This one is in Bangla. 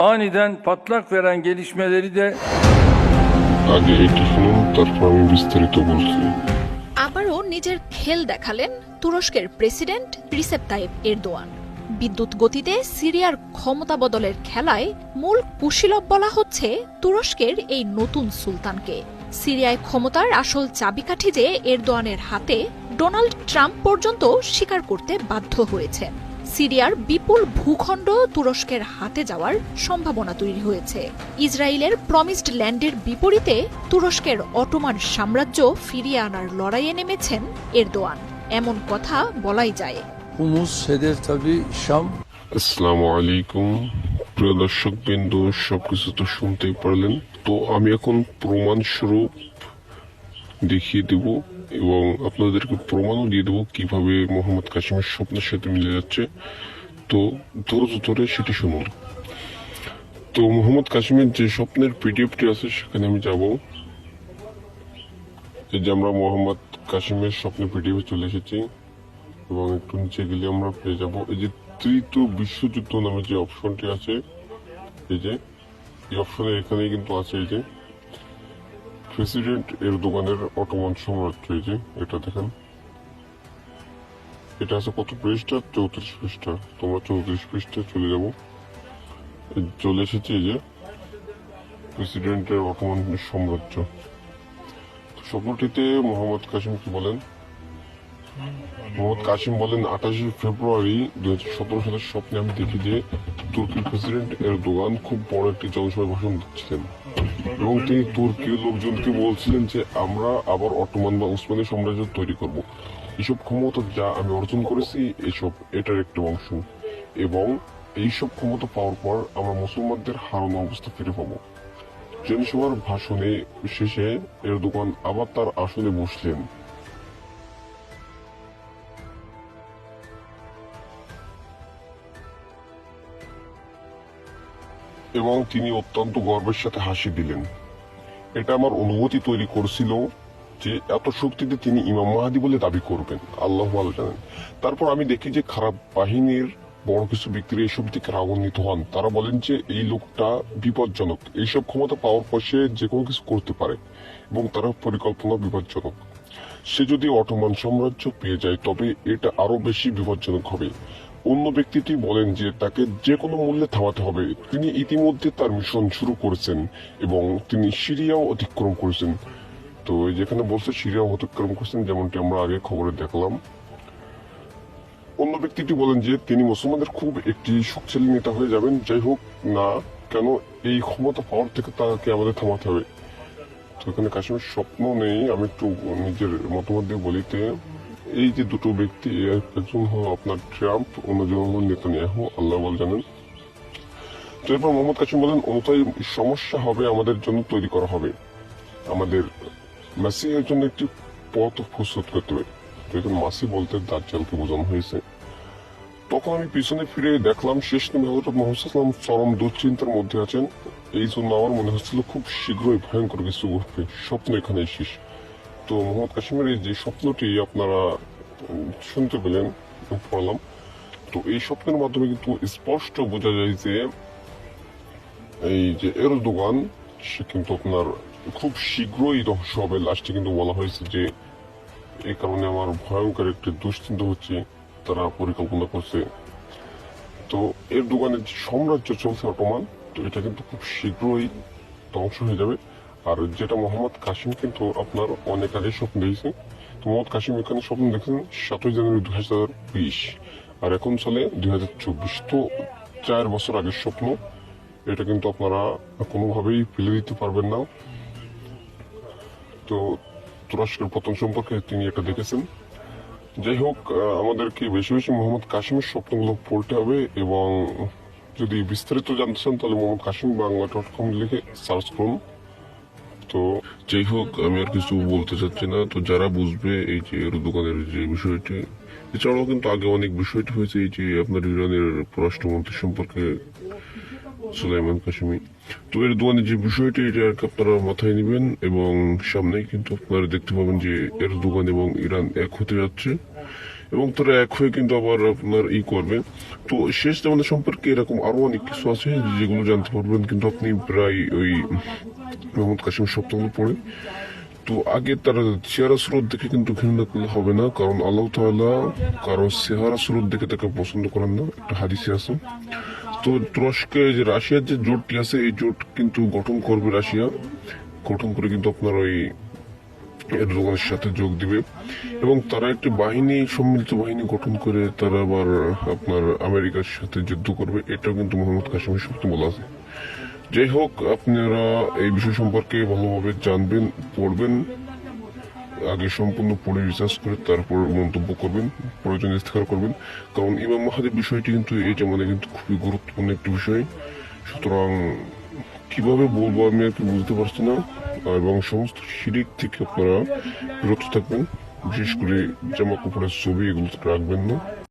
Aniden patlak veren gelişmeleri de আগে এটি শুনুন, তারপর আমি বিস্তারিত বলছি। আবারও নিজের খেল দেখালেন তুরস্কের প্রেসিডেন্ট রিসেপ তাইপ এরদোয়ান। বিদ্যুৎ গতিতে সিরিয়ার ক্ষমতা বদলের খেলায় মূল কুশীলব বলা হচ্ছে তুরস্কের এই নতুন সুলতানকে। সিরিয়ায় ক্ষমতার আসল চাবিকাঠি যে এরদোয়ানের হাতে, ডোনাল্ড ট্রাম্প পর্যন্ত স্বীকার করতে বাধ্য হয়েছেন। সিরিয়ার বিপুল ভূখণ্ড তুরস্কের হাতে যাওয়ার সম্ভাবনা তৈরি হয়েছে। ইসরায়েলের প্রমিসড ল্যান্ডের বিপরীতে তুরস্কের অটোমান সাম্রাজ্য ফিরিয়ে আনার লড়াইয়ে নেমেছেন এরদোয়ান, এমন কথা বলাই যায়। Humus hedef tabii Şam. আসসালামু আলাইকুম প্রিয় দর্শক বিন্দু, সবকিছু তো শুনতেই পারলেন। তো আমি এখন প্রমাণ স্বরূপ দেখিয়ে দেব এবং আপনাদেরকে প্রমাণও দিয়ে দেবো কিভাবে মোহাম্মদ কাসিমের স্বপ্নের সাথে মিলে যাচ্ছে। তো ধৈর্য ধরে সেটি শুনুন। তো মোহাম্মদ কাসিমের যে স্বপ্নের পিডিএফটি আছে সেখানে আমি যাব। এই যে আমরা মোহাম্মদ কাসিমের স্বপ্নের পিডিএফ চলে এসেছি এবং একটু নিচে গেলে আমরা পেয়ে যাব এই যে তৃতীয় বিশ্বযুদ্ধ নামে যে অপশনটি আছে, এই যে এই অপশনের এখানে কিন্তু আছে এই যে প্রেসিডেন্ট এরদোগানের অটোমান সাম্রাজ্য। এই যে এটা দেখেন, এটা আছে কত পৃষ্ঠা? 34 পৃষ্ঠা। তোমরা 34 পৃষ্ঠা চলে যাব। চলে এসেছে এই যে প্রেসিডেন্টের অটোমান সাম্রাজ্য। স্বপ্নটিতে মোহাম্মদ কাসিম কি বলেন? মোহাম্মদ কাসিম বলেন, 28 ফেব্রুয়ারি 2017 সালের স্বপ্নে আমি দেখি যে তুর্কির প্রেসিডেন্ট এরদোগান খুব বড় একটি জনসভায় ভাষণ দিচ্ছিলেন এবং তিনি তুর্কির লোকজনকে বলছিলেন যে আমরা আবার অটোমান বা উসমানী সাম্রাজ্য তৈরি করব। এইসব ক্ষমতা যা আমি অর্জন করেছি এটার একটা অংশ, এবং এইসব ক্ষমতা পাওয়ার পর আমরা মুসলমানদের হারানো অবস্থা ফিরে পাবো। জনসভার ভাষণে শেষে এরদোগান আবার তার আসনে বসলেন। এবং তিনি অত্যন্ত গর্বের সাথে হাসি দিলেন। এটা আমার অনুভূতি তৈরি করছিল যে এত শক্তিতে তিনি ইমাম মাহাদি বলে দাবি করবেন, আল্লাহ ভালো জানেন। তারপর আমি দেখি যে খারাপ বাহিনীর বড় কিছু ব্যক্তিরা এইসব থেকে রাগান্বিত হন। তারা বলেন যে এই লোকটা বিপজ্জনক, এইসব ক্ষমতা পাওয়ার পর সে যে কোনো কিছু করতে পারে এবং তার পরিকল্পনা বিপজ্জনক। সে যদি অটোমান সাম্রাজ্য পেয়ে যায় তবে এটা আরো বেশি বিপজ্জনক হবে। অন্য ব্যক্তিটি বলেন যে তাকে যে কোনো মূল্যে থামাতে হবে। তিনি ইতিমধ্যে তার মিশন শুরু করেছেন এবং তিনি সিরিয়াও অতিক্রম করেছেন। তো যেখানে বলছে সিরিয়াও অতিক্রম করেছেন, যেমনটি আমরা আগে খবরে দেখলাম। অন্য ব্যক্তিটি বলেন যে তিনি মুসলমানদের খুব একটি শক্তিশালী নেতা হয়ে যাবেন। যাই হোক না কেন, এই ক্ষমতা পাওয়ার থেকে তাকে আমাদের থামাতে হবে। তো এখানে কাশ্মীর স্বপ্ন নেই, আমি একটু নিজের মতামত দিয়ে বলিতে, এই যে দুটো ব্যক্তি, একজন হল আপনার ট্রাম্প, অন্যজন হল নেতানিয়াহু, আল্লাহ বল জানেন। তো এরপর মোহাম্মদ কাসিম বলেন, অনুতাই সমস্যা হবে আমাদের জন্য তৈরি করা হবে, আমাদের মাসিহের জন্য একটি পথ প্রস্তুত করতে হবে। তো এখানে মাসি বলতে দাজ্জালকে বোঝানো হয়েছে। তখন আমি পিছনে ফিরে দেখলাম শেষ নবী হযরত মুহাম্মদ সাল্লাল্লাহু আলাইহি ওয়াসাল্লাম চরম দুশ্চিন্তার মধ্যে আছেন। এই জন্য আমার মনে হচ্ছিল খুব শীঘ্রই ভয়ঙ্কর কিছু ঘটবে। স্বপ্ন এখানে শেষ। তো মোহাম্মদ কাসিমের এই যে স্বপ্নটি আপনারা শুনতে পেলেন, পড়লাম। তো এই স্বপ্নের মাধ্যমে কিন্তু স্পষ্ট বোঝা যায় যে এই যে এরদোগান সে কিন্তু আপনার খুব শীঘ্রই ধ্বংস হবে। লাস্টে কিন্তু বলা হয়েছে যে এই কারণে আমার ভয়ঙ্কর একটি দুশ্চিন্তা হচ্ছে, তারা পরিকল্পনা করছে। তো এরদোগানের যে সাম্রাজ্য চলছে অটোমান, তো এটা কিন্তু খুব শীঘ্রই ধ্বংস হয়ে যাবে। আর যেটা মোহাম্মদ কাসিম কিন্তু আপনার অনেক আগে স্বপ্ন দেখেছে। তো মোহাম্মদ কাসিম এখানে স্বপ্ন দেখেছেন 7 জানুয়ারি 2020, আর এখন চলে 2024। তো 4 বছর আগের স্বপ্ন। এটা কিন্তু আপনারা কোনোভাবেই ফেলে দিতে পারবেন না। তো তুরস্কের পতন সম্পর্কে তিনি এটা দেখেছেন। যাই হোক, আমাদেরকে বেশি বেশি মোহাম্মদ কাসিমের স্বপ্নগুলো পড়তে হবে, এবং যদি বিস্তারিত জানতে চান তাহলে মোহাম্মদ কাসিম বাংলা.com লিখে সার্চ করুন। তো যাই হোক, আমি আর কিছু বলতে চাচ্ছি না। তো যারা বুঝবে এই যে এরদোগানের যে বিষয়টি, এছাড়াও কিন্তু আগে অনেক বিষয়টি হয়েছে, এই যে আপনার ইরানের পররাষ্ট্রমন্ত্রী সম্পর্কে সুলাইমান কাশিমি। তো এরদোগানের যে বিষয়টি, এটা আর কি আপনারা মাথায় নেবেন, এবং সামনেই কিন্তু আপনারা দেখতে পাবেন যে এরদোগান এবং ইরান এক হতে যাচ্ছে, এবং তারা এক হয়ে কিন্তু আবার আপনার করবে। তো শেষ জামানা সম্পর্কে এরকম আরো অনেক কিছু আছে যেগুলো জানতে পারবেন কিন্তু আপনি প্রায় ওই মোহাম্মদ কাসিম সপ্তাহ পড়ে। তো আগে তারা চেহারা স্রোত দেখে কিন্তু ঘৃণা করলে হবে না, কারণ আল্লাহ তাআলা কারো চেহারা স্রোত দেখে তাকে পছন্দ করেন না, একটা হাদিসে আছে। তো তুরস্কে যে রাশিয়ার যে জোটটি আছে এই জোট কিন্তু গঠন করবে রাশিয়া, গঠন করে কিন্তু আপনার ওই এরদোগানের সাথে যোগ দিবে এবং তারা একটি বাহিনী, সম্মিলিত বাহিনী গঠন করে তারা আবার আপনার আমেরিকার সাথে যুদ্ধ করবে। এটাও কিন্তু মোহাম্মদ কাসিমের সত্যি বলা আছে। যাই হোক, আপনারা এই বিষয় সম্পর্কে ভালোভাবে জানবেন, পড়বেন, আগে সম্পূর্ণ পড়ে রিসার্চ করে তারপর মন্তব্য করবেন, প্রয়োজন ইস্তেখার করবেন। কারণ ইমাম মাহাদির বিষয়টি কিন্তু এই জামানায় কিন্তু খুবই গুরুত্বপূর্ণ একটি বিষয়। সুতরাং কিভাবে বলবো আমি আর কি বুঝতে পারছি না। এবং সমস্ত শিরিক থেকে আপনারা বিরত থাকবেন, বিশেষ করে জামা কাপড়ের ছবি এগুলো রাখবেন না।